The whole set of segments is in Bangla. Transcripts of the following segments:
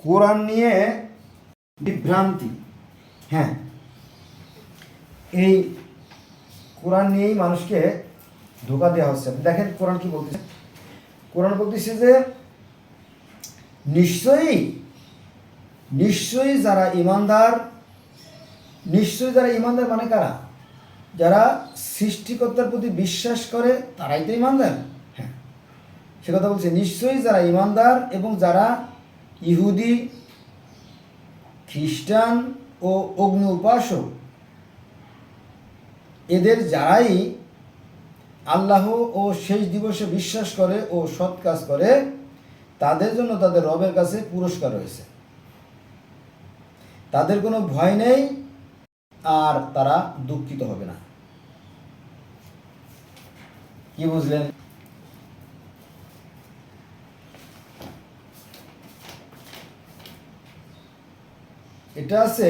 কোরআন নিয়ে বিভ্রান্তি। হ্যাঁ, এই কোরআন নিয়েই মানুষকে ধোঁকা দেওয়া হচ্ছে। দেখেন কোরআন কি বলতেছে। কোরআন বলতেছে যে নিশ্চয়ই যারা ইমানদার মানে কারা? যারা সৃষ্টিকর্তার প্রতি বিশ্বাস করে তারাই তো ইমানদার। হ্যাঁ, সে কথা বলছে। নিশ্চয়ই যারা ইমানদার এবং যারা ইহুদি, খ্রিস্টান ও অগ্নি উপাসক, এদের যারাই আল্লাহ ও শেষ দিবসে বিশ্বাস করে ও সৎ কাজ করে, তাদের জন্য তাদের রবের কাছে পুরস্কার রয়েছে। তাদের কোনো ভয় নেই আর তারা দুঃখিত হবে না। কি বুঝলেন? এটা আছে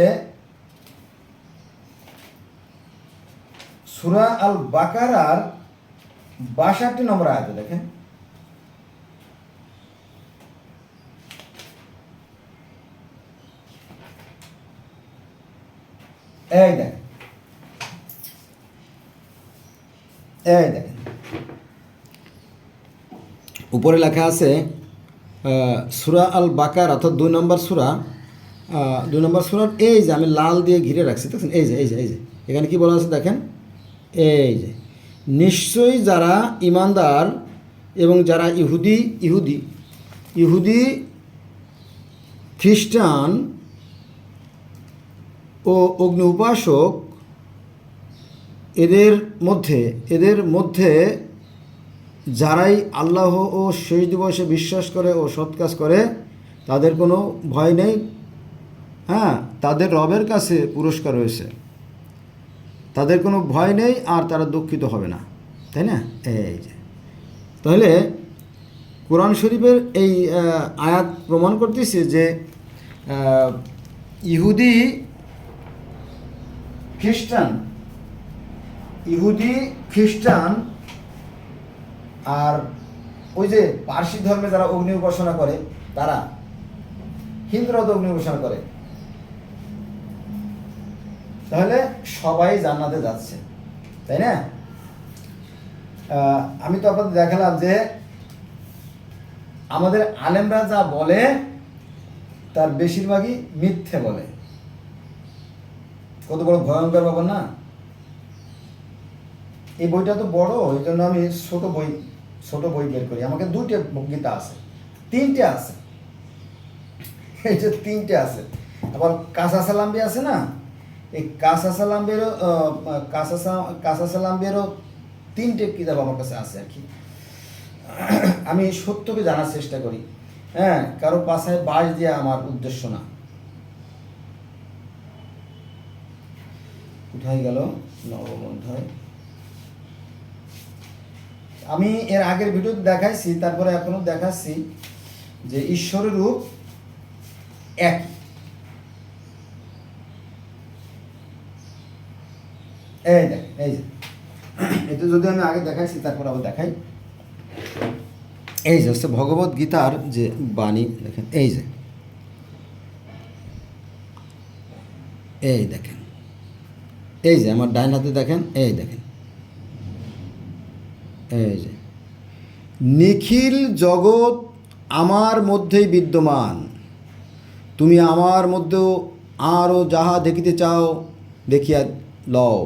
সূরা আল বাকারার ৬২ নম্বর আয়াতে। দেখেন, এই দেখেন উপরে লেখা আছে সূরা আল বাকার, অর্থাৎ ২ নম্বর সূরার এই যে আমি লাল দিয়ে ঘিরে রাখছি, দেখছেন? এই যে এখানে কি বলা আছে দেখেন, এই যে নিশ্চয়ই যারা ইমানদার এবং যারা ইহুদি খ্রিস্টান ও অগ্নি উপাসক, এদের মধ্যে যারাই আল্লাহ ও শেষ দিবসে বিশ্বাস করে ও সৎ কাজ করে, তাদের কোনো ভয় নেই। হ্যাঁ, তাদের রবের কাছে পুরস্কার রয়েছে। তাদের কোনো ভয় নেই আর তারা দুঃখিত হবে না। তাই না? এই যে তাহলে কোরআন শরীফের এই আয়াত প্রমাণ করতেছে যে ইহুদি খ্রিস্টান আর ওই যে পার্সি ধর্মে যারা অগ্নি উপাসনা করে, তারা হিন্দুরাও তো অগ্নি উপাসনা করে, তাহলে সবাই জান্নাতে যাচ্ছে। তাই না? আমি তো আপনাদের দেখালাম যে আমাদের আলেমরা যা বলে তার বেশিরভাগই মিথ্যে বলে। কত বড় ভয়ঙ্কর ব্যাপার না? এই বইটা তো বড়, এই জন্য আমি ছোট বই বের করি। আমাকে 2টে গীতা আছে, 3টে আছে, এই যে 3টে আছে। আবার কাসা সালাম্বি আছে না, এই কাসা সালাম্বিরও 3টে কিতাব আমার কাছে আছে আর কি। আমি সত্যকে জানার চেষ্টা করি। হ্যাঁ, কারো পাশায় বাস দেওয়া আমার উদ্দেশ্য না। কোথায় গেল নবম অধ্যায়? আমি এর আগের ভিডিওতে দেখাইছি, তারপরে এখনো দেখাচ্ছি যে ঈশ্বরের রূপ এক। এই দেখ, এই যে এটা যদি আমি আগে দেখাইছি, তারপর আবার দেখাই। এই যে হচ্ছে ভগবত গীতার যে বাণী, দেখেন এই যে, এই দেখেন, এই যে আমার ডাইন হাতে দেখেন, এই দেখেন, এই যে নিখিল জগৎ আমার মধ্যেই বিদ্যমান, তুমি আমার মধ্যেও আরও যাহা দেখিতে চাও দেখিয়া লও।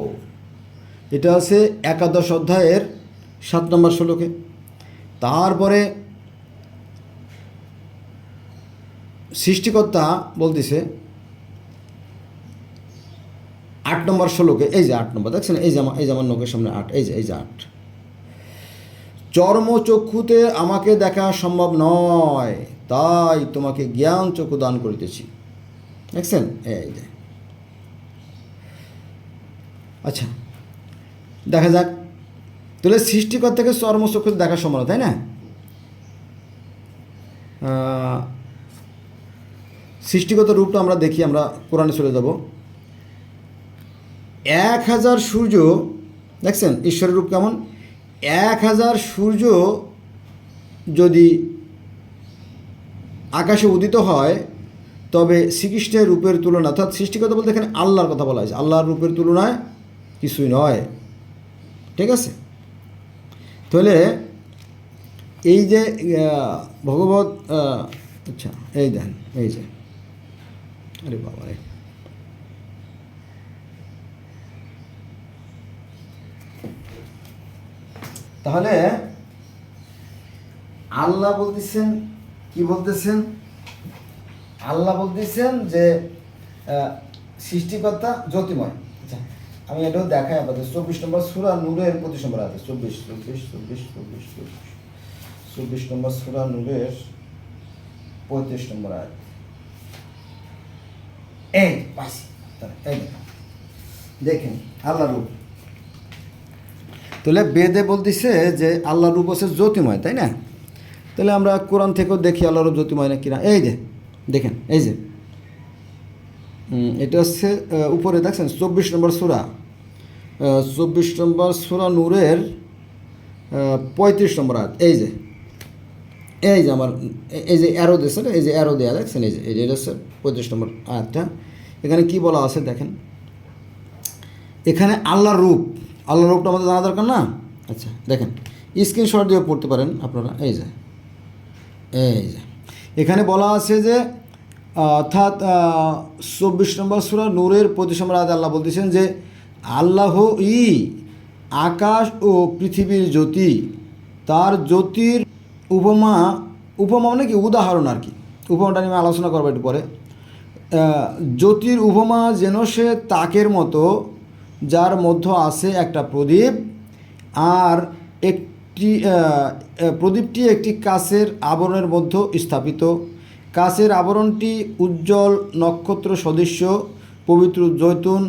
এটা আছে 11 অধ্যায়ের 7 নম্বর শ্লোকে। তারপরে সৃষ্টিকর্তা বলতেছে 8 নম্বর শ্লোকে, এই যে 8 নম্বর দেখছেন, এই যে আমার নখের সামনে 8, এই যে 8, চর্মচক্ষুতে আমাকে দেখা সম্ভব নয়, তাই তোমাকে জ্ঞান চক্ষু দান করিতেছি। দেখছেন? এই যে। আচ্ছা, দেখা যাক তাহলে সৃষ্টিকর্তাকে চর্মচক্ষুতে দেখা সম্ভব না, তাই না? সৃষ্টিগত রূপটা আমরা দেখি, আমরা কোরআনে চলে যাব। 1000 সূর্য, দেখছেন ঈশ্বরের রূপ কেমন? 1000 সূর্য যদি আকাশে উদিত হয়, তবে শ্রীকৃষ্ণের রূপের তুলনা, অর্থাৎ সৃষ্টিকর্তা বলতে এখানে আল্লাহর কথা বলা হয়েছে, আল্লাহর রূপের তুলনায় কিছুই নয়। ঠিক আছে? তাহলে এই যে ভগবত আচ্ছা এই দেন, এই যে আরে বাবা রে, তাহলে আল্লাহ বলতেছেন, কি বলতেছেন? আল্লাহ বলতেছেন যে সৃষ্টিকর্তা জ্যোতিময়। আচ্ছা, আমি এটাও দেখাই আপনাদের। 24 নম্বর সূরা নূরের 25 নম্বর আয়াত, 24 নম্বর সূরা নূরের 35 নম্বর আয়াত। এই পাশে এই দেখেন আল্লাহ রূপ। তাহলে বেদে বলতেছে যে আল্লাহ রূপ হচ্ছে জ্যোতিময়, তাই না? তাহলে আমরা কোরআন থেকেও দেখি আল্লাহ রূপ জ্যোতিময় না কিনা। এই যে দেখেন, এই যে এটা হচ্ছে উপরে দেখছেন 24 নম্বর সূরা, 24 নম্বর সূরা নূরের 35 নম্বর আয়াত। এই যে আমার এই যে অ্যারো দিয়েছে, এই যে অ্যারো দেওয়া দেখছেন, এই যে এটা হচ্ছে 35 নম্বর আয়াতটা। এখানে কি বলা আছে দেখেন, এখানে আল্লাহর রূপটা আমাদের জানা দরকার না? আচ্ছা দেখেন, স্ক্রিনশট দিয়ে পড়তে পারেন আপনারা। এই যে এখানে বলা আছে যে অর্থাৎ 24 নম্বর সূরা নূরের 25 নম্বর আয়াতে আল্লাহ বলতেছেন যে আল্লাহই আকাশ ও পৃথিবীর জ্যোতি, তার জ্যোতির উপমা মানে কি উদাহরণ আর কি, উপমাটা নিয়ে আলোচনা করবো একটু পরে। জ্যোতির উপমা যেন সে তাকের মতো, যার মধ্যে আছে একটা প্রদীপ, আর প্রদীপটি একটি কাচের আবরণের মধ্যে স্থাপিত। কাচের আবরণটি উজ্জ্বল নক্ষত্র সদৃশ্য পবিত্র জৈতুন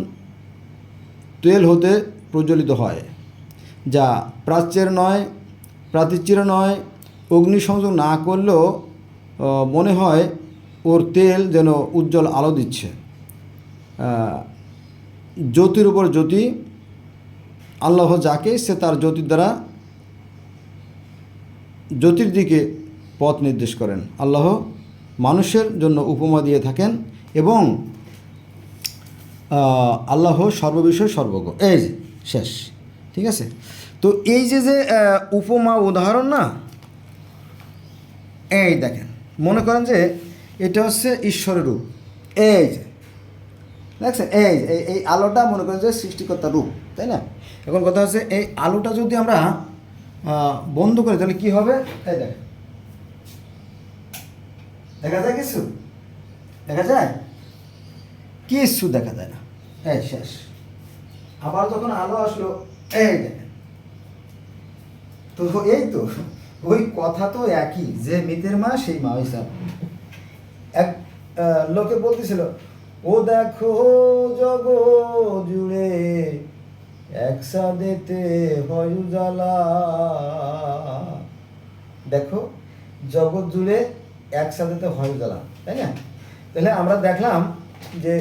তেল হতে প্রজ্বলিত হয়, যা প্রাচীর নয়। অগ্নিসংযোগ না করলেও মনে হয় ওর তেল যেন উজ্জ্বল আলো দিচ্ছে। জ্যোতির উপর জ্যোতি, আল্লাহ যাকে সে তার জ্যোতির দিকে পথ নির্দেশ করেন। আল্লাহ মানুষের জন্য উপমা দিয়ে থাকেন এবং আল্লাহ সর্ববিষয় সর্বজ্ঞ। এই যে শেষ। ঠিক আছে? তো এই যে উপমা উদাহরণ না, এই দেখেন, মনে করেন যে এটা হচ্ছে ঈশ্বরের রূপ। এই যে দেখছেন, এই আলোটা মনে করেন যে সৃষ্টিকর্তার রূপ, তাই না? এখন কথা হচ্ছে এই আলোটা যদি আমরা বন্ধ করি তাহলে কি হবে? এই দেখেন, দেখা যায় কিছু? দেখা যায় কিছু? দেখা যায় না। এই শেষ। আবার যখন আলো আসলো, এই দেখেন, তো এই তো ওই কথা তো একই, যে মিতের মা সেই মা হিসাব। এক লোকে বলতেছিল, ও দেখো জগৎ জুড়ে একসাথেতে হয় উজালা। দেখো জগৎ জুড়ে একসাথেতে হয় উজালা, তাই না? তাহলে আমরা দেখলাম যে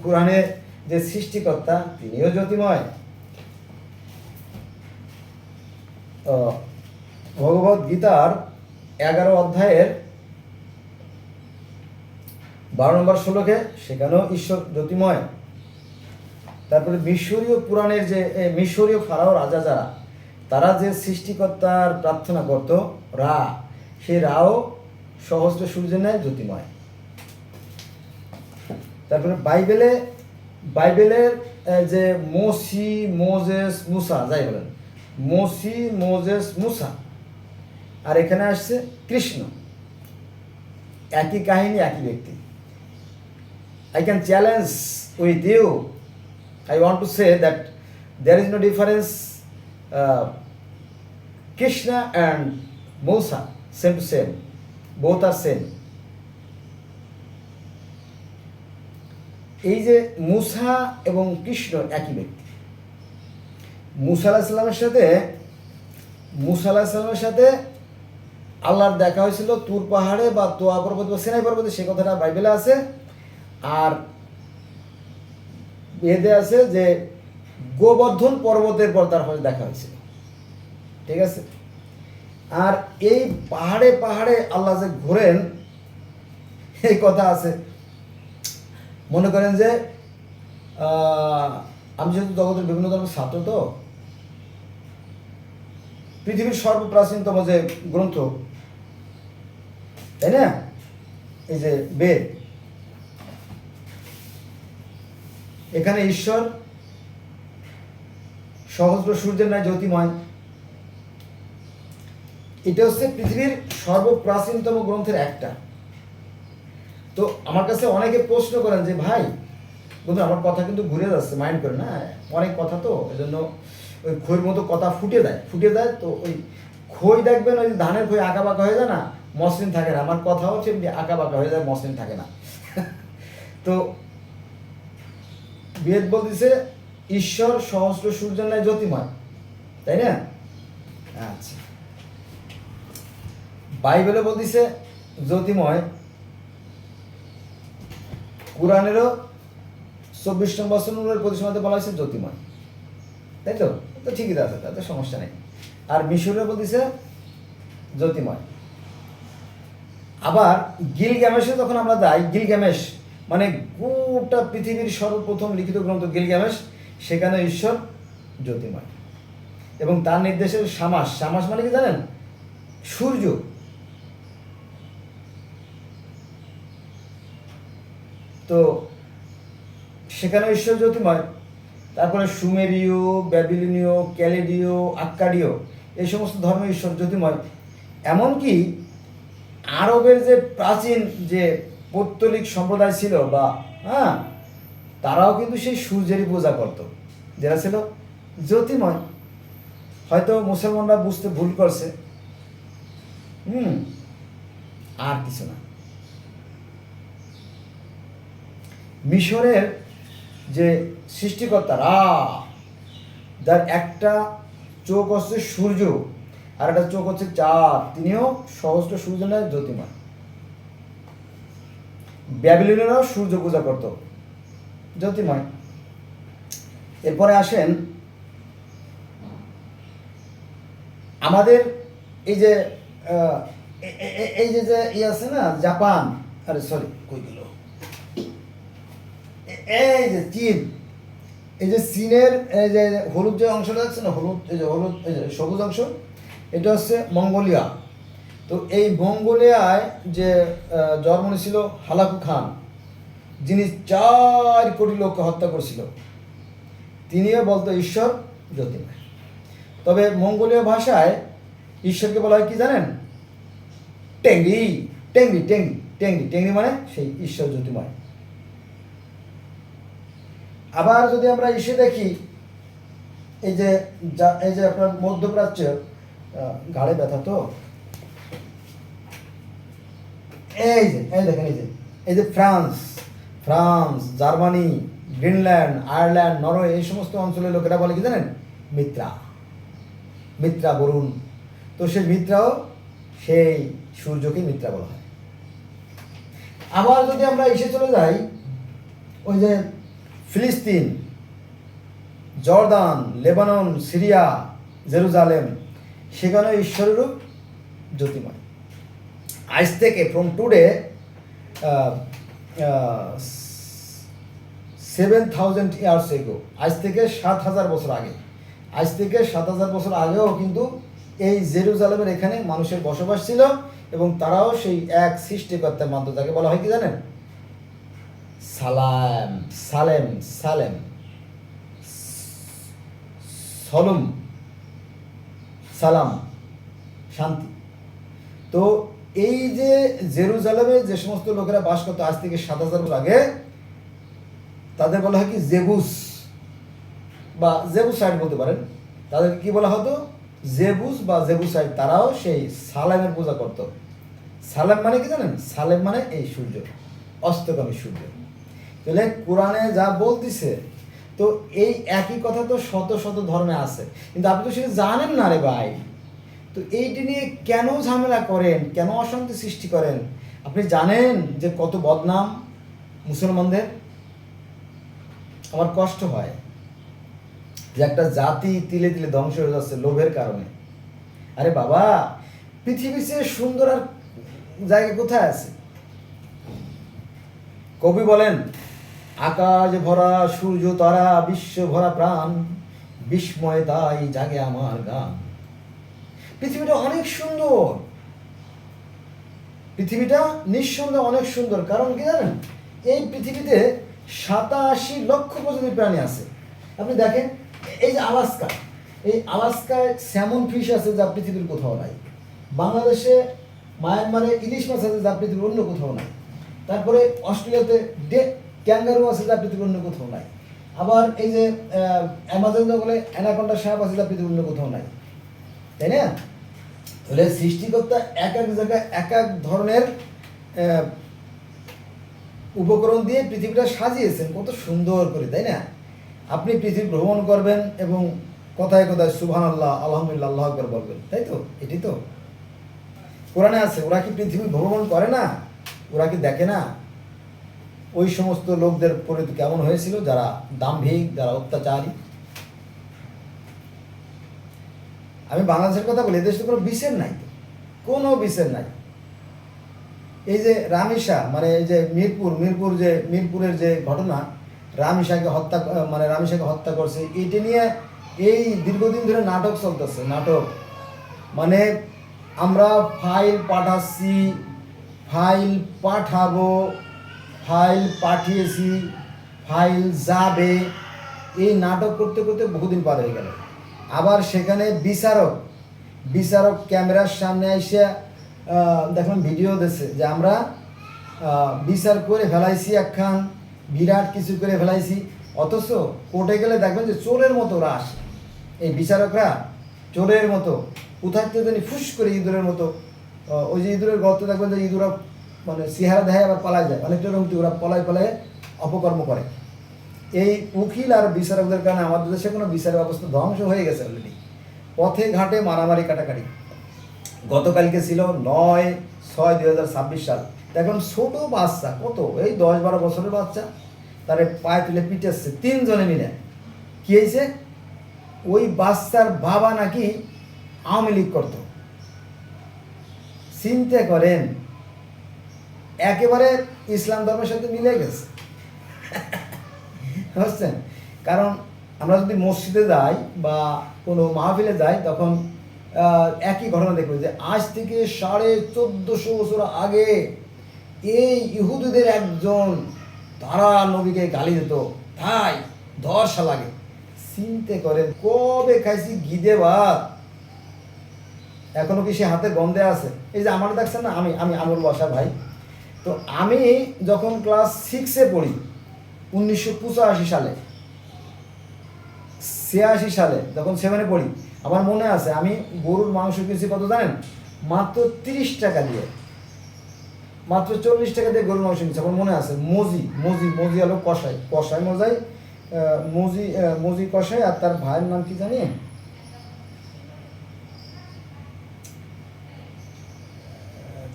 কোরআনে যে সৃষ্টিকর্তা তিনিও জ্যোতিময়। ভগবত গীতার 11 অধ্যায়ের 12 নম্বর শ্লোকে সেখানেও ঈশ্বর জ্যোতিময়। তারপরে মিশরীয় পুরাণের যে মিশরীয় ফারাও রাজা যারা, তারা যে সৃষ্টিকর্তার প্রার্থনা করত রা, সেই রাও সহস্র সূর্যের ন্যায় জ্যোতিময়। তারপরে বাইবেলের যে মোজেস মুসা, যাই বলেন, মোজেস মুসা, আর এখানে আসছে কৃষ্ণ, একই কাহিনী, একই ব্যক্তি। I can challenge with you. I want to say that there is no difference. Krishna and Musa, same to same. Both are same. এই যে মুসা এবং কৃষ্ণ একই ব্যক্তি। মুসা আলাইহিস সালামের সাথে আল্লাহর দেখা হয়েছিল তুর পাহাড়ে বা তোয়া পর্বত বা সিনাই পর্বতে, সে কথাটা বাইবেলে আছে। আর বেদে আছে যে গোবর্ধন পর্বতের পর তার সাথে দেখা হয়েছিল। ঠিক আছে? আর এই পাহাড়ে আল্লাহ যে ঘোরেন, এই কথা আছে। মনে করেন যে আমি যেহেতু জগতের বিভিন্ন ধরনের ছাত্র, তো পৃথিবীর সর্বপ্রাচীনতম যে গ্রন্থ, তাই না, এই যে বেদ, এখানে ঈশ্বর সহস্র সূর্যের ন্যায় জ্যোতিময়। এটা হচ্ছে পৃথিবীর সর্বপ্রাচীনতম গ্রন্থের একটা। তো আমার কাছে অনেকে প্রশ্ন করেন যে ভাই বন্ধু, আমার কথা কিন্তু ঘুরে যাচ্ছে, মাইন্ড করে না, অনেক কথা তো, এই জন্য ওই খইয়ের মতো কথা ফুটে দেয়। তো ওই খই দেখবেন, ওই ধানের খই আঁকা বাঁকা হয়ে যায় না, মসৃণ থাকে না, আমার কথাও সেমনি আঁকা বাঁকা হয়ে যায়, মসৃণ থাকে না। তো বেদ বলতেছে ঈশ্বর সহস্র সূর্যের ন্যায় জ্যোতিময়, তাই না? আচ্ছা, বাইবেলও বলতেছে জ্যোতিময়, কোরআনেরও 24 নম্বর সুরার প্রতিসমাতে বলা হয়েছে জ্যোতিময়, তাই তো? তো ঠিকই আছে, তাতে সমস্যা নেই। আর মিশরে বলতেছে জ্যোতিময়। আবার গিলগামেশে যখন আমরা যাই, গিলগামেশ মানে গোটা পৃথিবীর সর্বপ্রথম লিখিত গ্রন্থ গিলগামেশ, সেখানে ঈশ্বর জ্যোতিময়। এবং তার নির্দেশে শামাস মানে কি জানেন? সূর্য। তো সেখানে ঈশ্বর জ্যোতিময়। তারপরে সুমেরীয়, ব্যাবিলনীয়, ক্যালেডীয়, আক্কাডীয়, এই সমস্ত ধর্মের ঈশ্বর জ্যোতিময়। এমনকি আরবের যে প্রাচীন যে পৌত্তলিক সম্প্রদায় ছিল, বা তারাও কিন্তু সেই সূর্যেরই পূজা করত, যেটা ছিল জ্যোতিময়। হয়তো মুসলমানরা বুঝতে ভুল করছে, আর কিছু না। মিশরের যে সৃষ্টিকর্তারা, যার একটা চোখ হচ্ছে সূর্য আর একটা চোখ হচ্ছে চাঁদ, তিনিও সহস্র সূর্য নয় জ্যোতিময়। ব্যাবিলনীয়রাও সূর্য পূজা করত, জ্যোতিময়। এরপরে আসেন আমাদের এই যে আছে না জাপান, আরে সরি কই গেল, এই যে চীন, এই যে চীনের এই যে হলুদ যে অংশটা আছে না, হলুদ এই যে সবুজ অংশ, এটা হচ্ছে মঙ্গোলিয়া। তো এই মঙ্গোলিয়ায় যে জন্ম নিয়েছিল হালাকু খান, যিনি 4 কোটি লোককে হত্যা করেছিল, তিনিও বলতো ঈশ্বর জ্যোতিময়। তবে মঙ্গোলীয় ভাষায় ঈশ্বরকে বলা হয় কি জানেন? টেংরি টেংরি টেংরি টেংরি টেংরি মানে সেই ঈশ্বর জ্যোতিময়। আবার যদি আমরা এসে দেখি, এই যে আপনার মধ্যপ্রাচ্য, ঘাড়ে ব্যথা তো, এই দেখেন, এই যে France, Germany, Greenland, Ireland, Norway, এই সমস্ত অঞ্চলের লোকেরা বলে কি জানেন? মিত্রা বরুণ। তো সেই মিত্রাও সেই সূর্যকে মিত্রা বলা হয়। আবার যদি আমরা এসে চলে যাই, ওই যে ফিলিস্তিন, জর্দান, লেবানন, সিরিয়া, জেরুজালেম, সেখানে ঈশ্বরের রূপ জ্যোতিময়। আজ থেকে ফ্রম টুডে 7,000 ইয়ার্স এগো, আজ থেকে 7,000 বছর আগে, আজ থেকে 7,000 বছর আগেও কিন্তু এই জেরুজালেমের এখানে মানুষের বসবাস ছিল, এবং তারাও সেই এক সৃষ্টিকর্তার মানত। তাকে বলা হয় কি জানেন? সালাম, শান্তি। তো এই যে জেরুজালেমে যে সমস্ত লোকেরা বাস করতো আজ থেকে 7,000 বছর আগে, তাদের বলা হয় কি জেবুস বা জেবুসাইড বলতে পারেন। তাদের কি বলা হতো? জেবুস বা জেবুসাইড। তারাও সেই সালেমের পূজা করত। সালেম মানে কি জানেন? সালেম মানে এই সূর্য, অস্তগামী সূর্য। তাহলে কোরআনে যা বলতেছে, তো এই একই কথা তো শত শত ধর্মে আছে, কিন্তু আপনি তো সেটা জানেন না রে ভাই। তো এইটি নিয়ে কেন ঝামেলা করেন, কেন অশান্তি সৃষ্টি করেন? আপনি জানেন যে কত বদনাম মুসলমানদের? আমার কষ্ট হয় যে একটা জাতি তিলে তিলে ধ্বংস হয়ে যাচ্ছে লোভের কারণে। আরে বাবা, পৃথিবীর চেয়ে সুন্দর আর জায়গা কোথায় আছে? কবি বলেন, আকাশ ভরা সূর্য তারা, বিশ্ব ভরা প্রাণ, বিস্ময় তাই জাগে আমার গান। পৃথিবীটা অনেক সুন্দর, পৃথিবীটা নিঃসন্দেহে অনেক সুন্দর। কারণ কি জানেন, এই পৃথিবীতে 87 লক্ষ প্রজাতির প্রাণী আছে। আপনি দেখেন, এই যে আলাস্কা, এই আলাস্কায় স্যামন ফিশ আছে যা পৃথিবীর কোথাও নাই। বাংলাদেশে মায়ানমারে ইলিশ মাছ আছে যা পৃথিবীর অন্য কোথাও নাই। তারপরে অস্ট্রেলিয়াতে ক্যাঙ্গারু আছে যা পৃথিবীর অন্য কোথাও নাই। আবার এই যে অ্যামাজন জঙ্গলে অ্যানাকন্ডা সাপ আছে যা পৃথিবীর অন্য কোথাও নাই, তাই না? তাহলে সৃষ্টিকর্তা এক এক জায়গায় এক এক ধরনের উপকরণ দিয়ে পৃথিবীটা সাজিয়েছেন কত সুন্দর করে, তাই না? আপনি পৃথিবী ভ্রমণ করবেন এবং কথায় কথায় সুবহানাল্লাহ, আলহামদুলিল্লাহ, আল্লাহু আকবার বলবেন, তাই তো? এটি তো কোরআনে আছে। ওরা কি পৃথিবী ভ্রমণ করে না? ওরা কি দেখে না ওই সমস্ত লোকদের পরিণতি কেমন হয়েছিল, যারা দাম্ভিক, যারা অত্যাচারী? আমি বাংলাদেশের কথা বলি, এদেশে কোনো বিচার নাই, কোনো বিচার নাই। এই যে রামিসা, মানে এই যে মিরপুরের যে ঘটনা, রামিসাকে হত্যা করছে, এটা নিয়ে এই দীর্ঘদিন ধরে নাটক চলতেছে। নাটক মানে আমরা ফাইল পাঠাচ্ছি, ফাইল পাঠাবো, ফাইল পাঠিয়েছি, ফাইল যাবে, এই নাটক করতে করতে বহুদিন পার হয়ে গেল। আবার সেখানে বিচারক ক্যামেরার সামনে এসে দেখলাম ভিডিও দিচ্ছে যে আমরা বিচার করে ফেলাইছি, একখান বিরাট কিছু করে ফেলাইছি। অথচ কোর্টে গেলে দেখবেন যে চোরের মতো ওরা আসে, এই বিচারকরা চোরের মতো কোথায় থেকে জানি ফুস করে ইঁদুরের মতো, ওই যে ইঁদুরের গর্ত দেখবেন যে ইঁদুরা মানে চেহারা দেখায় আবার পালায় যায়, অনেকটা রকম ওরা পালায় অপকর্ম করে। এই উকিল আর বিচারকদের কারণে আমাদের দেশে কোনো বিচার ব্যবস্থা ধ্বংস হয়ে গেছে অলরেডি। পথে ঘাটে মারামারি কাটাকাটি। গতকালকে ছিল 9/6/2026 সাল। দেখুন ছোট বাচ্চা, কত এই 10-12 বছরের বাচ্চা, তারে পায়ে তুলে পিটাচ্ছে 3 জনে মিলে। কি হয়েছে? ওই বাচ্চার বাবা নাকি আওয়ামী লীগ করত। চিন্তা করেন, একেবারে ইসলাম ধর্মের সাথে মিলে গেছে, বুঝছেন? কারণ আমরা যদি মসজিদে যাই বা কোনো মাহফিলে যাই, তখন একই ঘটনা দেখব যে আজ থেকে 1450 বছর আগে এই ইহুদিদের একজন, তারা নবীকে গালি দিত, তাই ধর্ষা লাগে। চিন্তা করেন, কবে খাইছি গিদে ভাত, এখনো কি সে হাতে গন্ধে আছে? এই যে আমার দেখছেন না, আমি আমল বসা ভাই, তো আমি যখন ক্লাস 6-এ পড়ি 1985 সালে, 86 সালে যখন 7-এ পড়ি, আমার মনে আছে আমি গরুর মাংস কিনছি কত জানেন? মাত্র 30 টাকা দিয়ে, মাত্র 40 টাকা দিয়ে গরুর মাংস কিনছি, আমার মনে আছে। মজি হলো মজি কষাই, আর তার ভাইয়ের নাম কি জানি,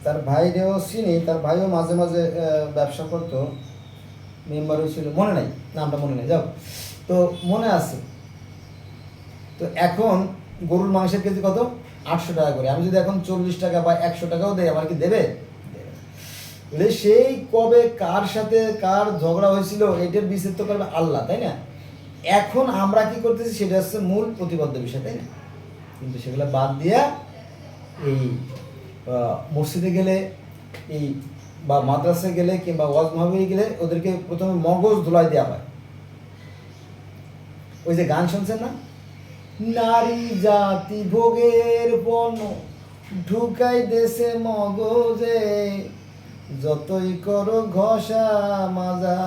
তার ভাইরেও চিনি, তার ভাইও মাঝে মাঝে ব্যবসা করতো, মেম্বারও ছিল, মনে নাই, নামটা মনে নেই, যাও। তো মনে আছে। তো এখন গরুর মাংসের কেজি কত? 800 টাকা করে। আমি যদি এখন 40 টাকা বা 100 টাকাও দেয়, আমার কি দেবে? বলে সেই কবে কার সাথে কার ঝগড়া হয়েছিল, এটার বিচার তো করবে আল্লাহ, তাই না? এখন আমরা কি করতেছি সেটা হচ্ছে মূল প্রতিবদ্ধ বিষয়, তাই না? কিন্তু সেগুলো বাদ দিয়া এই মসজিদে গেলে, এই বা মাদ্রাসায় গেলে কিংবা ওয়াজ মাহফিলে গেলে ওদেরকে প্রথমে মগজ ধুলাই দেওয়া হয়। ওই যে গান শুনছেন না, নারী জাতি ভোগের পণ্য ঢুকাই দেশে মগজে, যতই করো ঘষা মাজা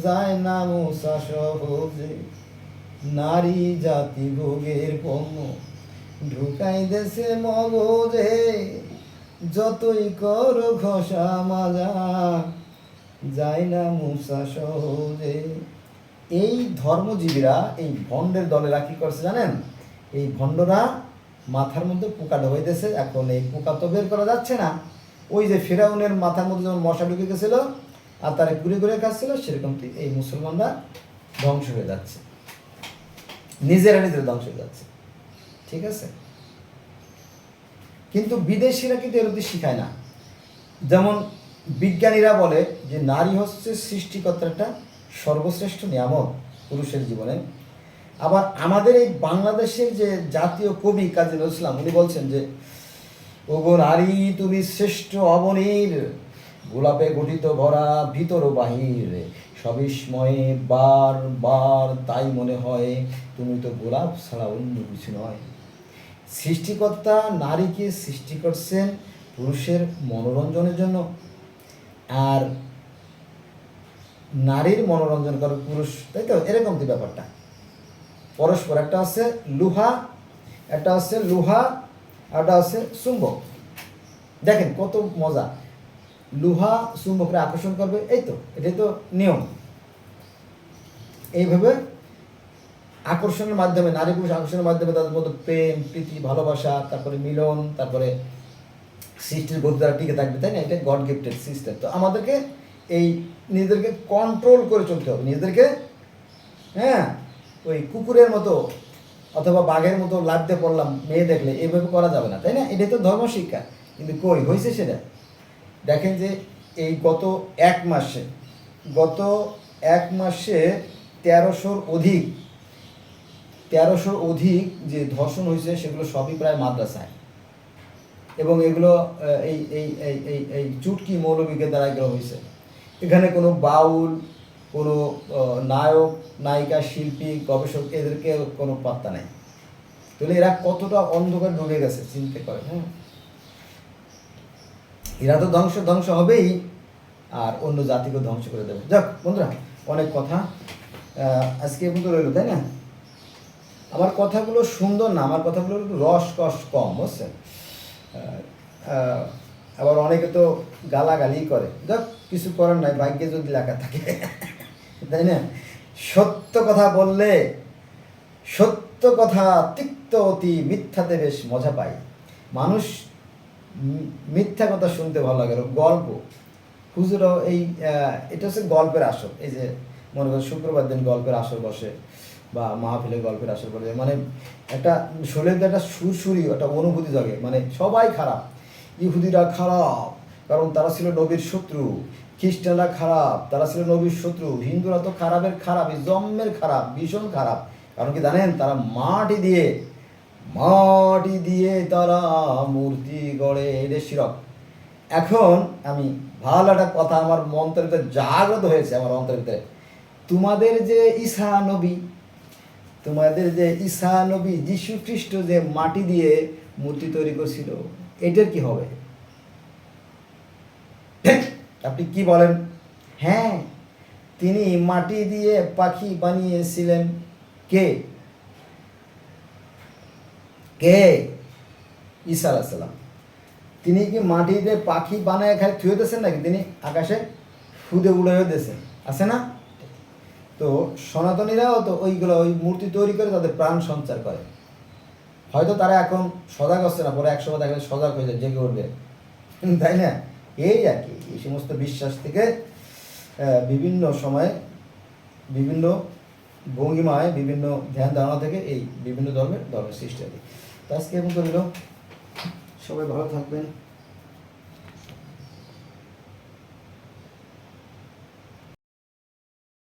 যায় না মুসা সহজে। নারী জাতি ভোগের পণ্য ঢুকাই দেশে মগজে, যতই করো ঘষা মাজা যায় না মুসা সহজে। এই ধর্মজীবীরা, এই ভণ্ডের দলেরা কি করছে জানেন? এই ভণ্ডরা মাথার মধ্যে পোকা ঢোকাইতেছে। এখন এই পোকা তো বের করা যাচ্ছে না। ওই যে ফেরাউনের মাথার মধ্যে যেমন মশা ঢুকে গেছিল আর তারা ঘুরে ঘুরে খাচ্ছিল, সেরকম এই মুসলমানরা ধ্বংস হয়ে যাচ্ছে, নিজেরা ধ্বংস হয়ে যাচ্ছে। ঠিক আছে, কিন্তু বিদেশিরা কিন্তু এর শিখায় না। যেমন বিজ্ঞানীরা বলে যে নারী হচ্ছে সৃষ্টিকর্তার একটা সর্বশ্রেষ্ঠ নিয়ামক পুরুষের জীবনে। আবার আমাদের এই বাংলাদেশের যে জাতীয় কবি কাজী নজরুল ইসলাম উনি বলছেন যে, ওগো নারী তুমি শ্রেষ্ঠ অবনীর, গোলাপে গঠিত ভরা ভিতর ও বাহির, সবিস্ময়ে বার বার তাই মনে হয়, তুমি তো গোলাপ ছাড়া অন্য কিছু নয়। সৃষ্টিকর্তা নারীকে সৃষ্টি করছেন পুরুষের মনোরঞ্জনের জন্য, আর নারীর মনোরঞ্জন করে পুরুষ, তাই তো? এরকম তো ব্যাপারটা পরস্পর, একটা হচ্ছে লোহা, একটা হচ্ছে লোহা, আর একটা হচ্ছে চুম্বক। দেখেন কত মজা, লোহা চুম্বকরে আকর্ষণ করবে, এই তো এটাই তো নিয়ম। এইভাবে আকর্ষণের মাধ্যমে, নারী পুরুষ আকর্ষণের মাধ্যমে তাদের মধ্যে প্রেম প্রীতি ভালোবাসা, তারপরে মিলন, তারপরে সৃষ্টির গতি দ্বারা টিকে থাকবে, তাই না? এটা গড গিফটেড সিস্টেম। তো আমাদেরকে এই নিজেদেরকে কন্ট্রোল করে চলতে হবে, নিজেদেরকে, হ্যাঁ, ওই কুকুরের মতো অথবা বাঘের মতো লাফতে পড়লাম মেয়ে দেখলে, এইভাবে করা যাবে না, তাই না? এটাই তো ধর্মশিক্ষা। কিন্তু কই হয়েছে সেটা? দেখেন যে এই গত এক মাসে 1300-র অধিক যে ধর্ষণ হয়েছে সেগুলো সবই প্রায় মাদ্রাসায়, এবং এগুলো এই এই এই এই এই চুটকি মৌলবীকে দ্বারা এগুলো হয়েছে। এখানে কোনো বাউল, কোনো নায়ক নায়িকা শিল্পী গবেষক এদেরকে কোনো পাত্তা নেই। তাহলে এরা কতটা অন্ধকার ঢুকে গেছে চিন্তা করে। হ্যাঁ, এরা তো ধ্বংস হবেই, আর অন্য জাতিকে ধ্বংস করে দেবে। যাক বন্ধুরা, অনেক কথা আজকে কিন্তু রইল, তাই না? আমার কথাগুলো সুন্দর না, আমার কথাগুলো একটু রস কস কম, বুঝছেন? আবার অনেকে তো গালাগালি করে, যাক কিছু করার নাই, ভাগ্যে যদি লেখা থাকে, তাই না? সত্য কথা বললে, সত্য কথা তিক্ত অতি, মিথ্যাতে বেশ মজা পায় মানুষ। মিথ্যা কথা শুনতে ভালো লাগে। গল্প হুজুরও এই এটা হচ্ছে গল্পের আসর। এই যে মনে করেন শুক্রবার দিন গল্পের আসর বসে, বা মাহফিলে গল্পের আসর বসে, মানে একটা শরীরে একটা সুরসুরি একটা অনুভূতি জাগে, মানে সবাই খারাপ, ইহুদিরা খারাপ কারণ তারা ছিল নবীর শত্রু, খ্রিস্টানরা খারাপ তারা ছিল নবীর শত্রু, হিন্দুরা তো খারাপের খারাপ, জন্মের খারাপ, ভীষণ খারাপ। কারণ কি জানেন? তারা মাটি দিয়ে তারা মূর্তি গড়ে, এটা শিরক। এখন আমি ভালো একটা কথা আমার অন্তরের ভিতরে জাগ্রত হয়েছে, আমার অন্তরের ভিতরে, তোমাদের যে ঈসা নবী যীশু খ্রিস্ট যে মাটি দিয়ে মূর্তি তৈরি করছিল, এটার কি হবে? আপনি কি বলেন? হ্যাঁ, তিনি মাটি দিয়ে পাখি বানিয়েছিলেন। কে? ঈসা আলাইহিস সালাম। তিনি কি মাটিতে পাখি বানায় খালি থুয়ে দিয়েছেন নাকি? তিনি আকাশে ফুদে উড়াইও দিয়েছেন, আছে না? তো সনাতনীরাও তো ওই মূর্তি তৈরি করে তাদের প্রাণ সঞ্চার করে। হয়তো তারা এখন সজাগ হচ্ছে না, পরে 100 দেখলে সজাগ হয়ে যায়, জেগে উঠবে, তাই না? এই আর কি, এই সমস্ত বিশ্বাস থেকে বিভিন্ন সময়ে বিভিন্ন ভঙ্গিমায় বিভিন্ন ধ্যান ধারণা থেকে এই বিভিন্ন ধর্মের সৃষ্টি হয়। তো আজকে এমন করিল, সবাই ভালো থাকবেন।